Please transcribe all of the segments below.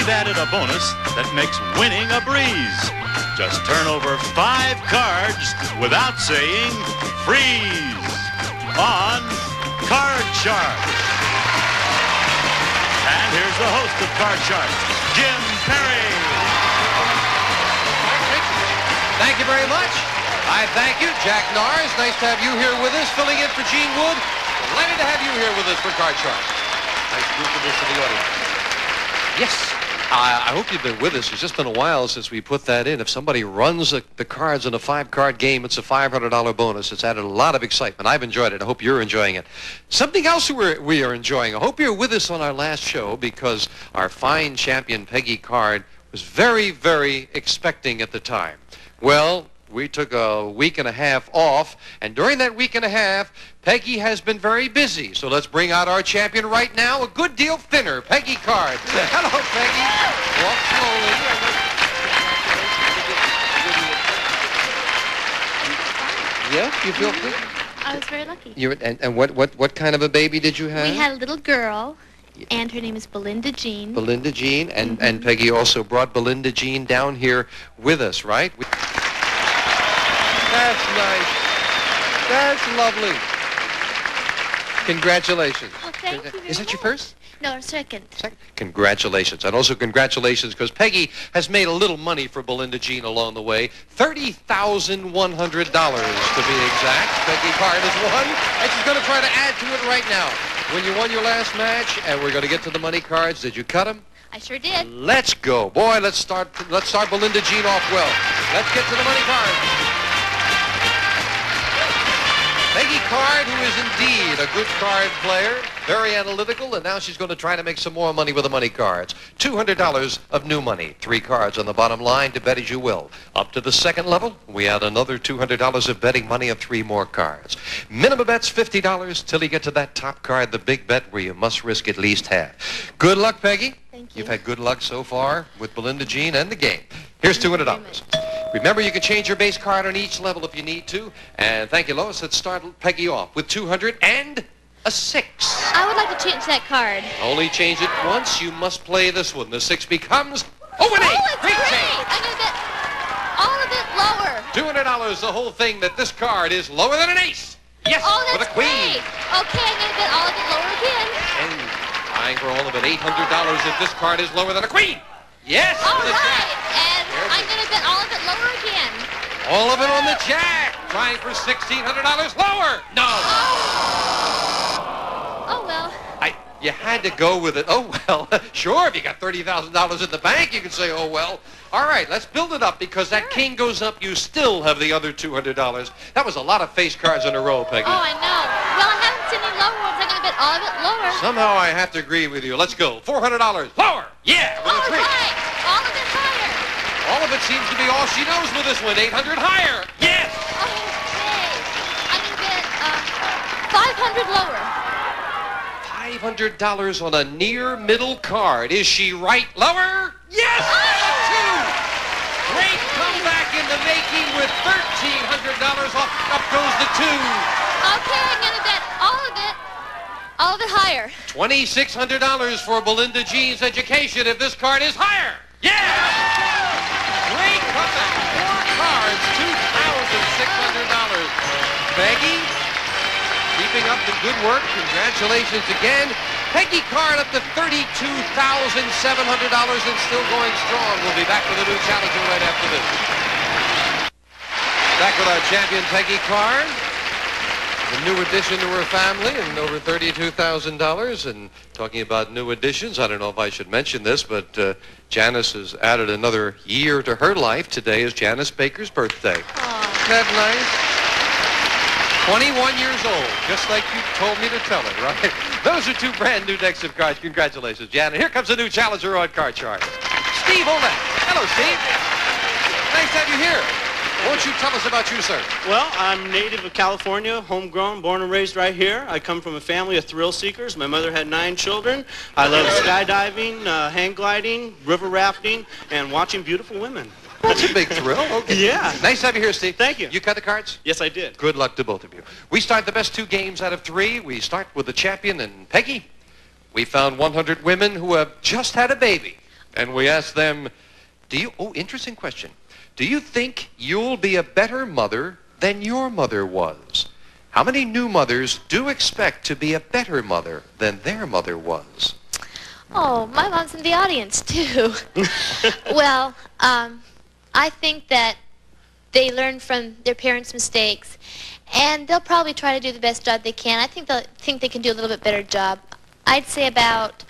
we've added a bonus that makes winning a breeze. Just turn over 5 cards without saying freeze on Card Shark. And here's the host of Card Shark, Jim Perry. Thank you very much. I thank you, Jack Norris. Nice to have you here with us, filling in for Gene Wood. Delighted to have you here with us for Card Shark. Nice group of us in the audience. Yes. I hope you've been with us. It's just been a while since we put that in. If somebody runs the cards in a 5-card game, it's a $500 bonus. It's added a lot of excitement. I've enjoyed it. I hope you're enjoying it. Something else we are enjoying. I hope you're with us on our last show because our fine champion, Peggy Card, was very, very expecting at the time. Well, we took a week and a half off, and during that week and a half, Peggy has been very busy. So let's bring out our champion right now, a good deal thinner, Peggy Card. Hello, Peggy. Walk slowly. Yeah, you feel good? I was very lucky. And what kind of a baby did you have? We had a little girl, and her name is Belinda Jean. Belinda Jean, and Peggy also brought Belinda Jean down here with us, right? That's nice. That's lovely. Congratulations. Well, thank you very Is that your much. first? No, second. Congratulations. And also congratulations because Peggy has made a little money for Belinda Jean along the way. $30,100 to be exact. Peggy Card has won, and she's going to try to add to it right now. When you won your last match, and we're going to get to the money cards, did you cut them? I sure did. Let's go. Boy, let's start Belinda Jean off well. Let's get to the money cards. Peggy Card, who is indeed a good card player, very analytical, and now she's going to try to make some more money with the money cards. $200 of new money. 3 cards on the bottom line to bet as you will. Up to the second level, we add another $200 of betting money and 3 more cards. Minimum bet's $50 till you get to that top card, the big bet where you must risk at least half. Good luck, Peggy. Thank you. You've had good luck so far with Belinda Jean and the game. Here's $200. Remember, you can change your base card on each level if you need to. And thank you, Lois. Let's start Peggy off with 200 and a 6. I would like to change that card. Only change it once. You must play this one. The 6 becomes... Oh, an 8! Oh, it's great! Change. I'm going to bet all of it lower. $200, the whole thing, that this card is lower than an ace. Yes, Oh, that's with a queen. great. Okay, I'm going to bet all of it lower again. And buying for all of it, $800 if this card is lower than a queen. Yes, All with a right. jack. And I'm going to bet all of it lower again. All of it on the jack. Trying for $1,600 lower. No. Oh, well. You had to go with it. Oh, well, sure, if you got $30,000 in the bank, you can say, oh, well. All right, let's build it up because that king goes up. You still have the other $200. That was a lot of face cards in a row, Peggy. Oh, I know. Well, I haven't seen any lower ones. I'm going to bet all of it lower. Somehow I have to agree with you. Let's go. $400. Lower. Yeah, with a All 3. right. All of it higher. All of it seems to be all she knows with this one. 800 higher. Yes. Okay. I'm going to bet 500 lower. $500 on a near middle card. Is she right? Lower? Yes! Oh! 2! Great comeback in the making with $1,300 off. Up goes the 2. Okay, I'm going to bet all of it higher. $2,600 for Belinda Jean's education if this card is higher. Yeah! Great comeback. 4 cards, $2,600. Peggy, keeping up the good work. Congratulations again. Peggy Card up to $32,700 and still going strong. We'll be back with a new challenger right after this. Back with our champion, Peggy Card. A new addition to her family and over $32,000. And talking about new additions, I don't know if I should mention this, but Janice has added another year to her life. Today is Janice Baker's birthday. Aww. Isn't that nice? 21 years old, just like you told me to tell her, right? Those are 2 brand new decks of cards. Congratulations, Janet. Here comes a new challenger on Card Shark. Steve Olette. Hello, Steve. Nice to have you here. Won't you tell us about you, sir? Well, I'm native of California, homegrown, born and raised right here. I come from a family of thrill seekers. My mother had 9 children. I love skydiving, hang gliding, river rafting, and watching beautiful women. That's a big thrill. Okay. Yeah. Nice to have you here, Steve. Thank you. You cut the cards? Yes, I did. Good luck to both of you. We start the best 2 games out of 3. We start with the champion and Peggy. We found 100 women who have just had a baby. And we asked them, interesting question. Do you think you'll be a better mother than your mother was? How many new mothers do expect to be a better mother than their mother was? Oh, my mom's in the audience, too. Well, I think that they learn from their parents' mistakes, and they'll probably try to do the best job they can. I think they can do a little bit better job. I'd say about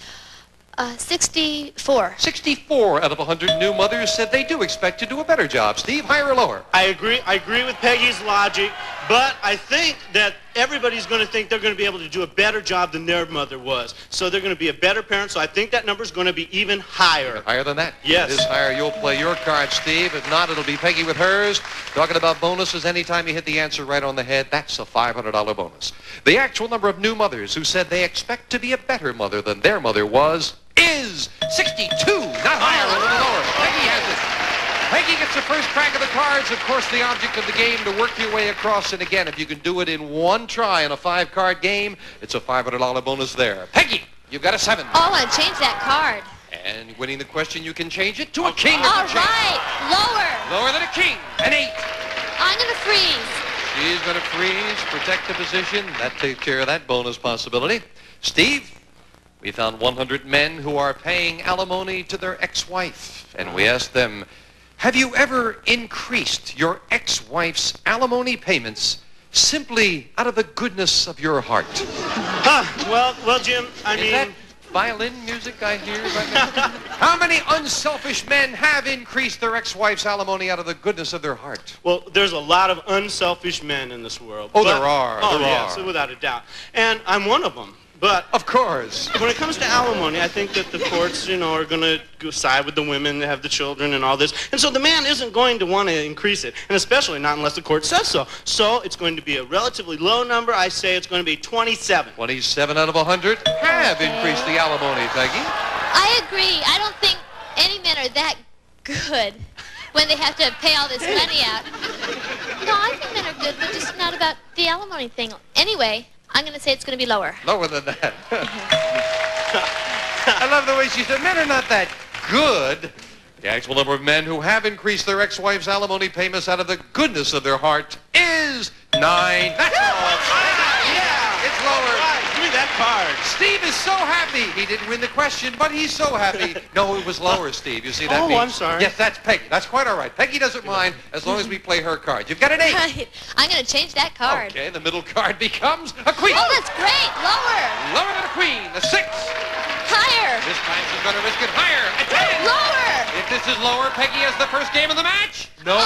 64. 64 out of 100 new mothers said they do expect to do a better job. Steve, higher or lower? I agree with Peggy's logic, but I think that everybody's going to think they're going to be able to do a better job than their mother was. So they're going to be a better parent, so I think that number's going to be even higher. Higher than that? Yes. If it is higher, you'll play your card, Steve. If not, it'll be Peggy with hers. Talking about bonuses, anytime you hit the answer right on the head, that's a $500 bonus. The actual number of new mothers who said they expect to be a better mother than their mother was is 62. Not higher, a little lower. Peggy has it. Peggy gets the first crack of the cards. Of course, the object of the game to work your way across. And again, if you can do it in one try in a 5-card game, it's a $500 bonus there. Peggy, you've got a 7. Oh, I want to change that card. And winning the question, you can change it to a king. All right, lower. Lower than a king. An 8. I'm going to freeze. She's going to freeze, protect the position. That takes care of that bonus possibility. Steve, we found 100 men who are paying alimony to their ex-wife. And we asked them, have you ever increased your ex-wife's alimony payments simply out of the goodness of your heart? Well, Jim, I mean... Is that violin music I hear right now? How many unselfish men have increased their ex-wife's alimony out of the goodness of their heart? Well, there's a lot of unselfish men in this world. Oh, there are. Oh, there yes, are. without a doubt. And I'm one of them. But of course, when it comes to alimony, I think that the courts, are going to side with the women that have the children and all this. And so the man isn't going to want to increase it, and especially not unless the court says so. So it's going to be a relatively low number. I say it's going to be 27. 27 out of 100 have increased the alimony, Peggy. I agree. I don't think any men are that good when they have to pay all this money out. No, I think men are good, but just not about the alimony thing. Anyway, I'm going to say it's going to be lower. Lower than that. I love the way she said, men are not that good. The actual number of men who have increased their ex-wife's alimony payments out of the goodness of their heart is 9. That's all. Yeah, it's lower. Right, give me that card. Steve is so happy. He didn't win the question, but he's so happy. No, it was lower, Steve. You see that? Oh, I'm sorry. Yes, that's Peggy. That's quite all right. Peggy doesn't mind as long as we play her card. You've got an 8. Right. I'm going to change that card. Okay, the middle card becomes a queen. Oh, that's great. Lower. Lower than a queen, a 6. Higher. This time she's going to risk it higher, a 10. Lower. If this is lower, Peggy has the first game of the match. No.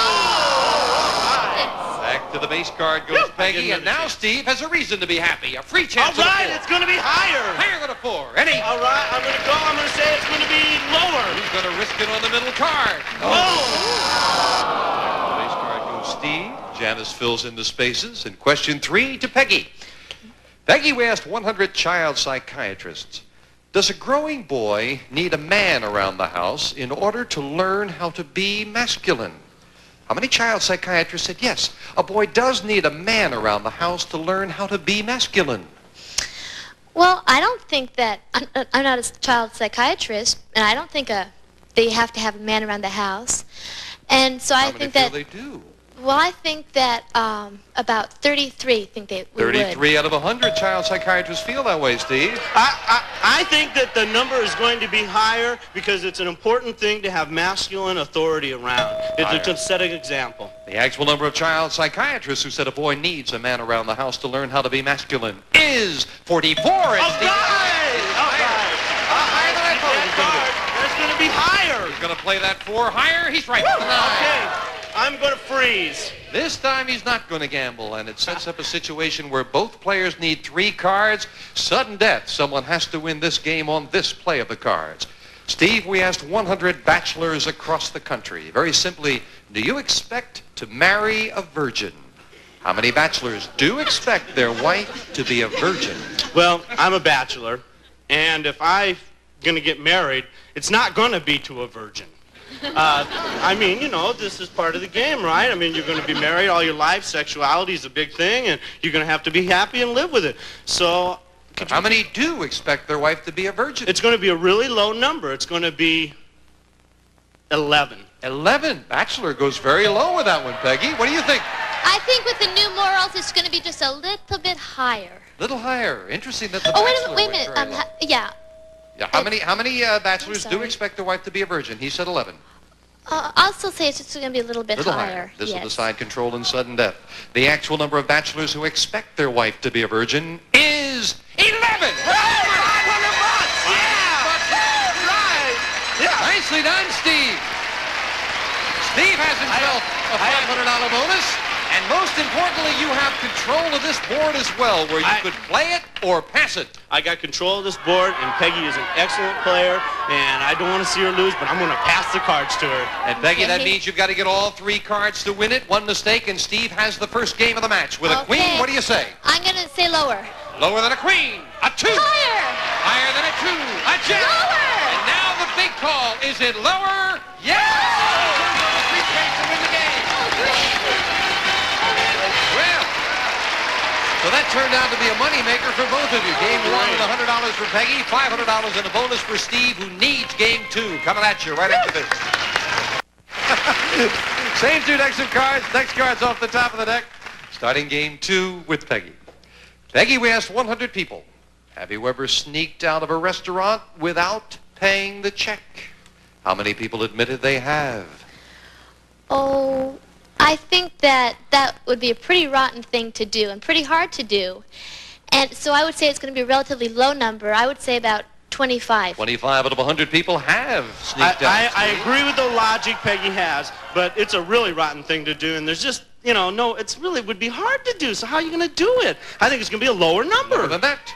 Back to the base card goes Peggy, and now Steve has a reason to be happy. A free chance. All right, at a 4. it's going to be higher. Higher than a 4. An 8. All right, I'm going to say it's going to be lower. Who's going to risk it on the middle card? Oh. Back to the base card goes Steve. Janice fills in the spaces. And question 3 to Peggy. Peggy, we asked 100 child psychiatrists, does a growing boy need a man around the house in order to learn how to be masculine? How many child psychiatrists said yes, a boy does need a man around the house to learn how to be masculine? Well, I don't think that, I'm not a child psychiatrist, and I don't think they have to have a man around the house. And so I think that... How many feel they do? Well, I think that about 33 think they would. 33 out of 100 child psychiatrists feel that way, Steve. I think that the number is going to be higher because it's an important thing to have masculine authority around. It's a set an example. The actual number of child psychiatrists who said a boy needs a man around the house to learn how to be masculine is 44. All right! Higher than I thought it was going to be. It's going to be higher. He's going to play that 4 higher. He's right. Okay. I'm going to freeze. This time he's not going to gamble, and it sets up a situation where both players need 3 cards. Sudden death. Someone has to win this game on this play of the cards. Steve, we asked 100 bachelors across the country. Very simply, do you expect to marry a virgin? How many bachelors do expect their wife to be a virgin? Well, I'm a bachelor, and if I'm going to get married, it's not going to be to a virgin. I mean, this is part of the game, right? I mean, you're going to be married all your life. Sexuality is a big thing, and you're going to have to be happy and live with it. So, how many do expect their wife to be a virgin? It's going to be a really low number. It's going to be 11. 11. Bachelor goes very low with that one, Peggy. What do you think? I think with the new morals, it's going to be just a little bit higher. Little higher. Interesting that the Oh, Bachelor wait a minute. went very low. Yeah. Yeah. How many bachelors do sorry. expect their wife to be a virgin? He said 11. I'll still say it's just going to be a little bit Little higher. This will yes. decide control and sudden death. The actual number of bachelors who expect their wife to be a virgin is 11. Right. Yeah. Nicely done, Steve. Steve has himself a $500 bonus. And most importantly, you have control of this board as well, where you could play it or pass it. I got control of this board, and Peggy is an excellent player, and I don't want to see her lose, but I'm going to pass the cards to her. And Peggy, that Okay. means you've got to get all 3 cards to win it. One mistake, and Steve has the first game of the match. With a queen, what do you say? I'm going to say lower. Lower than a queen. A 2. Higher. Higher than a 2. A jack. Lower. And now the big call. Is it lower? Yes! To win the game. Oh, great. Well, so that turned out to be a moneymaker for both of you. Game 1 with $100 for Peggy, $500 in a bonus for Steve, who needs game 2. Coming at you right after this. Same 2 decks of cards. Next card's off the top of the deck. Starting game 2 with Peggy. Peggy, we asked 100 people, have you ever sneaked out of a restaurant without paying the check? How many people admitted they have? Oh, I think that would be a pretty rotten thing to do and pretty hard to do. And so I would say it's going to be a relatively low number. I would say about 25. 25 out of 100 people have sneaked out. I agree with the logic Peggy has, but it's a really rotten thing to do, and there's just, no, it's really would be hard to do, so how are you going to do it? I think it's going to be a lower number. Lower than that.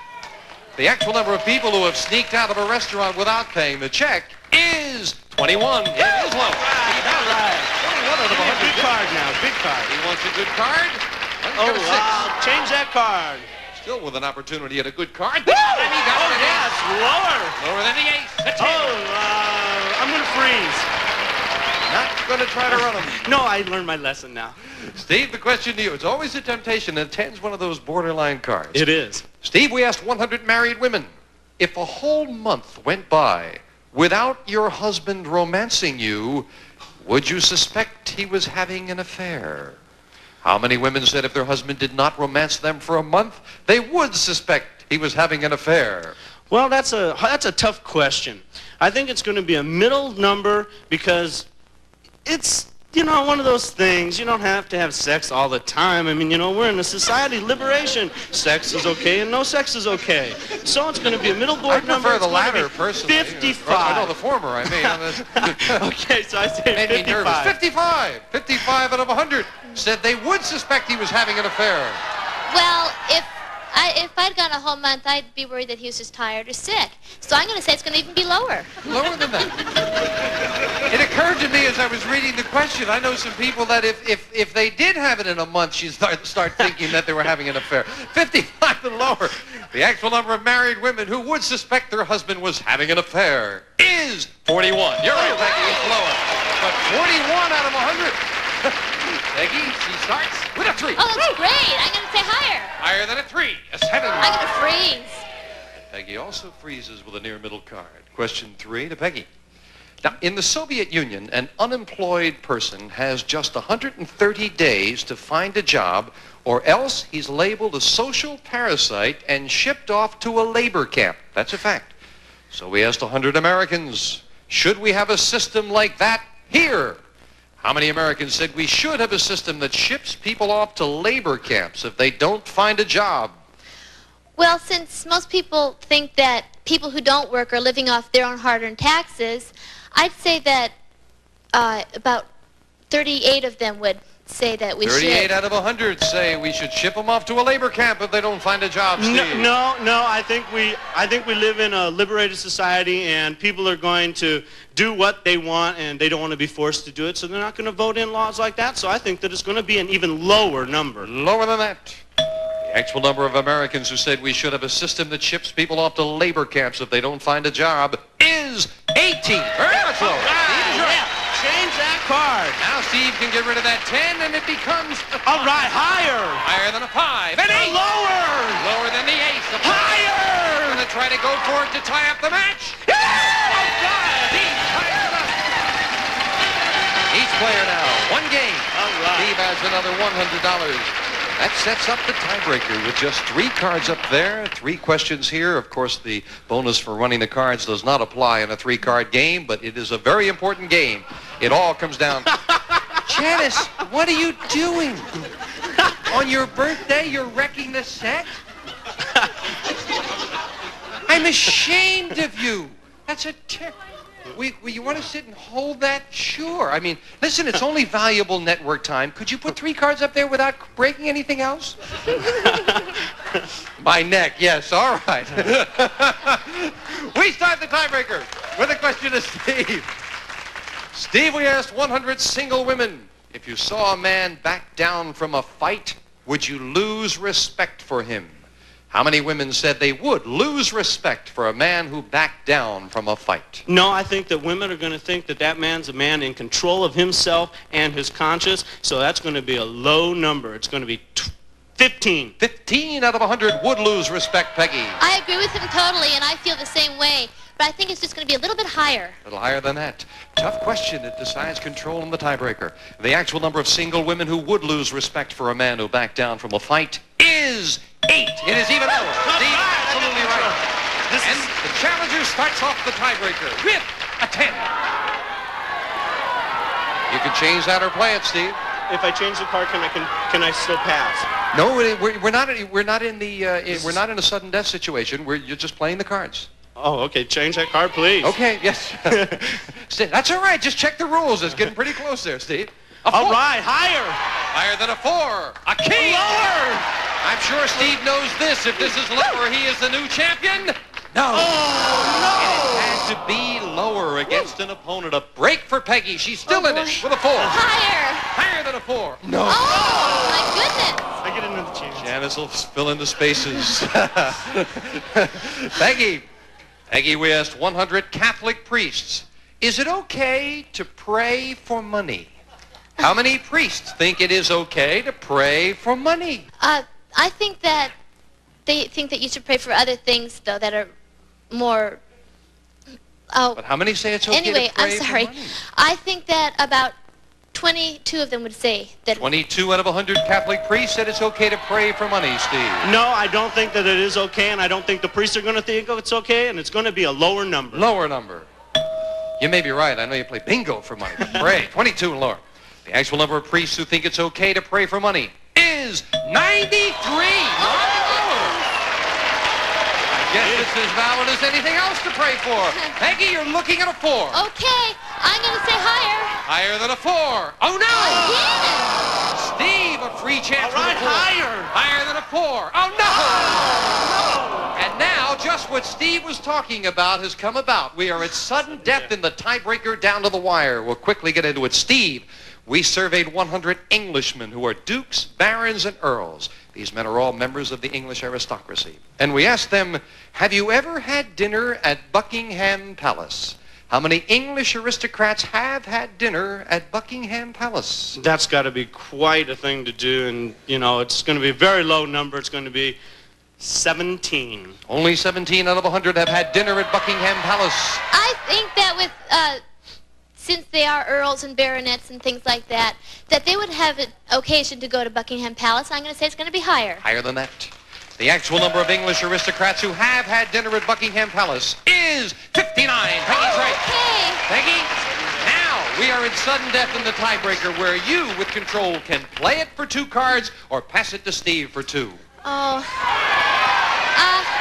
The actual number of people who have sneaked out of a restaurant without paying the check is 21. It is low. All right. 21 out of 100. Big card now, big card. He wants a good card. Oh, wow. Change that card. Still with an opportunity at a good card. Woo! And he got it. Yes, lower. Lower than the ace. The 10. I'm going to freeze. Not going to try to run him. No, I learned my lesson now. Steve, the question to you. It's always a temptation, and 10's one of those borderline cards. It is. Steve, we asked 100 married women. If a whole month went by without your husband romancing you, would you suspect he was having an affair? How many women said if their husband did not romance them for a month, they would suspect he was having an affair? Well, that's a tough question. I think it's going to be a middle number because it's, one of those things. You don't have to have sex all the time. I mean, we're in a society of liberation. Sex is okay and no sex is okay. So it's going to be a middle board number. I prefer the It's going to latter, be personally. 55. No, the former, I mean. Okay, so I say Made me nervous. 55. 55. 55 out of 100 said they would suspect he was having an affair. Well, if I'd gone a whole month, I'd be worried that he was just tired or sick. So I'm going to say it's going to even be lower. Lower than that. It occurred to me as I was reading the question, I know some people that if they did have it in a month, she'd start thinking that they were having an affair. 55 and lower. The actual number of married women who would suspect their husband was having an affair is 41. You're right, Peggy, it's lower. But 41 out of 100. Peggy, she starts with a 3. Oh, that's great. I'm going to say higher. Higher than a 3. A 7. I'm going to freeze. Peggy also freezes with a near middle card. Question 3 to Peggy. Now, in the Soviet Union, an unemployed person has just 130 days to find a job, or else he's labeled a social parasite and shipped off to a labor camp. That's a fact. So we asked 100 Americans, should we have a system like that here? How many Americans said we should have a system that ships people off to labor camps if they don't find a job? Well, since most people think that people who don't work are living off their own hard-earned taxes, I'd say that about 38 of them would say that we should. 38 out of 100 say we should ship them off to a labor camp if they don't find a job, Steve. No. I think we live in a liberated society, and people are going to do what they want, and they don't want to be forced to do it, so they're not going to vote in laws like that. So I think that it's going to be an even lower number. Lower than that. The actual number of Americans who said we should have a system that ships people off to labor camps if they don't find a job is 18. Very much lower. Steve is right. Change that card. Now Steve can get rid of that 10, and it becomes a 5. All right, higher. Higher than a 5. An 8. Lower. Lower than the ace. Higher. Going to try to go for it to tie up the match. Oh, God. Steve ties it up. player now. One game. All right. Steve has another $100. That sets up the tiebreaker with just 3 cards up there, 3 questions here. Of course, the bonus for running the cards does not apply in a 3-card game, but it is a very important game. It all comes down. Janice, what are you doing? On your birthday, you're wrecking the set? I'm ashamed of you. That's a you want to sit and hold that? Sure. I mean, listen, it's only valuable network time. Could you put 3 cards up there without breaking anything else? My neck, yes. All right. We start the tiebreaker with a question to Steve. Steve, we asked 100 single women, if you saw a man back down from a fight, would you lose respect for him? How many women said they would lose respect for a man who backed down from a fight? No, I think that women are going to think that that man's a man in control of himself and his conscience, so that's going to be a low number. It's going to be 15. 15 out of 100 would lose respect, Peggy. I agree with him totally, and I feel the same way. But I think it's just going to be a little bit higher. A little higher than that. Tough question. It decides control in the tiebreaker. The actual number of single women who would lose respect for a man who backed down from a fight is 8. It is even lower. Steve, absolutely right. And the challenger starts off the tiebreaker with a 10. You can change that or play it, Steve. If I change the card, can I still pass? No, we're not in a sudden death situation. You're just playing the cards. Oh, okay. Change that card, please. Okay, yes. That's all right. Just check the rules. It's getting pretty close there, Steve. All right, higher. Higher than a 4. A king. Lower. I'm sure Steve knows this. If this is lower, he is the new champion. No. Oh, no. It had to be lower against an opponent. A break for Peggy. She's still in it with a 4. Higher. Higher than a 4. No. Oh, my goodness. I get another chance. Janice will fill in the spaces. Peggy, we asked 100 Catholic priests, is it okay to pray for money? How many priests think it is okay to pray for money? I think that they think that you should pray for other things, though, that are more... Oh. But how many say it's okay anyway, to pray I'm sorry. for money? I think that about 22 of them would say that... 22 out of 100 Catholic priests said it's okay to pray for money, Steve. No, I don't think that it is okay, and I don't think the priests are going to think it's okay, and it's going to be a lower number. Lower number. You may be right. I know you play bingo for money, but pray. 22 and lower. The actual number of priests who think it's okay to pray for money is 93. I guess it's as valid as anything else to pray for. Peggy, you're looking at a 4. Okay, I'm going to say higher. Higher than a 4. Oh, no! Again. Steve, a free chance All right, for a 4. higher. Higher than a 4. Oh, no! And now, just what Steve was talking about has come about. We are at sudden death in the tiebreaker down to the wire. We'll quickly get into it. Steve, we surveyed 100 Englishmen who are dukes, barons, and earls. These men are all members of the English aristocracy. And we asked them, have you ever had dinner at Buckingham Palace? How many English aristocrats have had dinner at Buckingham Palace? That's got to be quite a thing to do, and, you know, it's going to be a very low number. It's going to be 17. Only 17 out of 100 have had dinner at Buckingham Palace. I think that with, since they are earls and baronets and things like that, that they would have an occasion to go to Buckingham Palace. I'm going to say it's going to be higher. Higher than that. The actual number of English aristocrats who have had dinner at Buckingham Palace is 59. Peggy's right. Okay. Peggy, now we are in sudden death in the tiebreaker where you, with control, can play it for 2 cards or pass it to Steve for 2. Oh.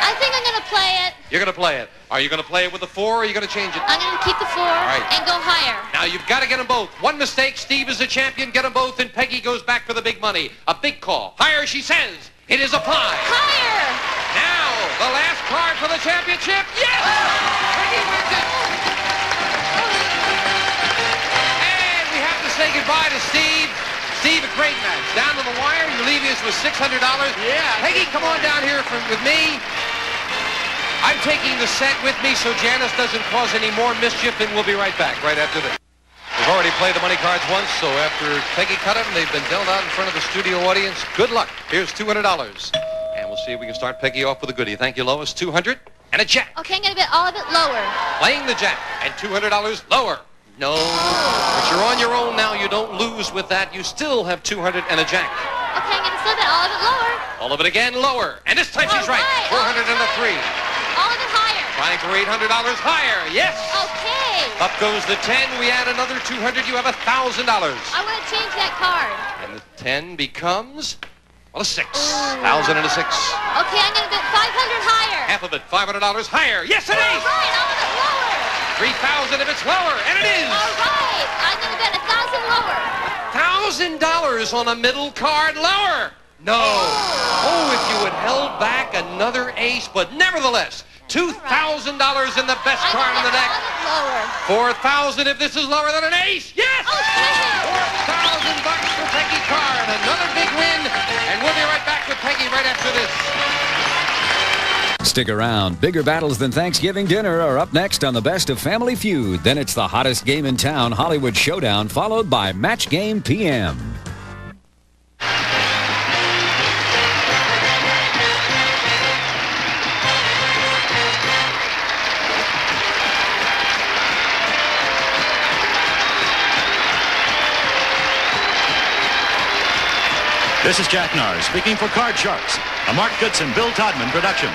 I think I'm going to play it. You're going to play it. Are you going to play it with a 4 or are you going to change it? I'm going to keep the 4 and go higher. Now you've got to get them both. One mistake, Steve is a champion. Get them both, and Peggy goes back for the big money. A big call. Higher, she says. It is a 5. Higher. Now, the last card for the championship. Yes! Peggy wins it. And we have to say goodbye to Steve. Steve, a great match. Down to the wire. You're leaving us with $600. Yeah. Peggy, come on down here with me. I'm taking the set with me so Janice doesn't cause any more mischief, and we'll be right back right after this. We've already played the money cards once, so after Peggy cut them, they've been dealt out in front of the studio audience. Good luck. Here's $200. And we'll see if we can start Peggy off with a goodie. Thank you, Lois. 200 and a jack. Okay, I'm going to bet all of it lower. Playing the jack and $200 lower. No. But you're on your own now. You don't lose with that. You still have 200 and a jack. Okay, I'm going to slow that all of it lower. All of it again lower. And this time she's right. 400 and a 3. All of it higher. Trying for $800 higher. Yes. Okay. Up goes the 10. We add another 200. You have $1,000. I want to change that card. And the 10 becomes, well, a 6. 1,000 and a 6. Okay, I'm going to bet 500 higher. Half of it, $500 higher. Yes, it is. All right, all of it lower. 3,000 if it's lower, and it is. All right, I'm going to bet 1,000 lower. $1,000 on a middle card lower. No. Oh, if you had held back another ace, but nevertheless, $2,000 in the best card in the deck. Lower. 4,000 if this is lower than an ace. Yes. $4,000 for Peggy Card. Another big win, and we'll be right back with Peggy right after this. Stick around. Bigger battles than Thanksgiving dinner are up next on the Best of Family Feud. Then it's the hottest game in town, Hollywood Showdown, followed by Match Game PM. This is Jack Nars speaking for Card Sharks, a Mark Goodson, Bill Todman production.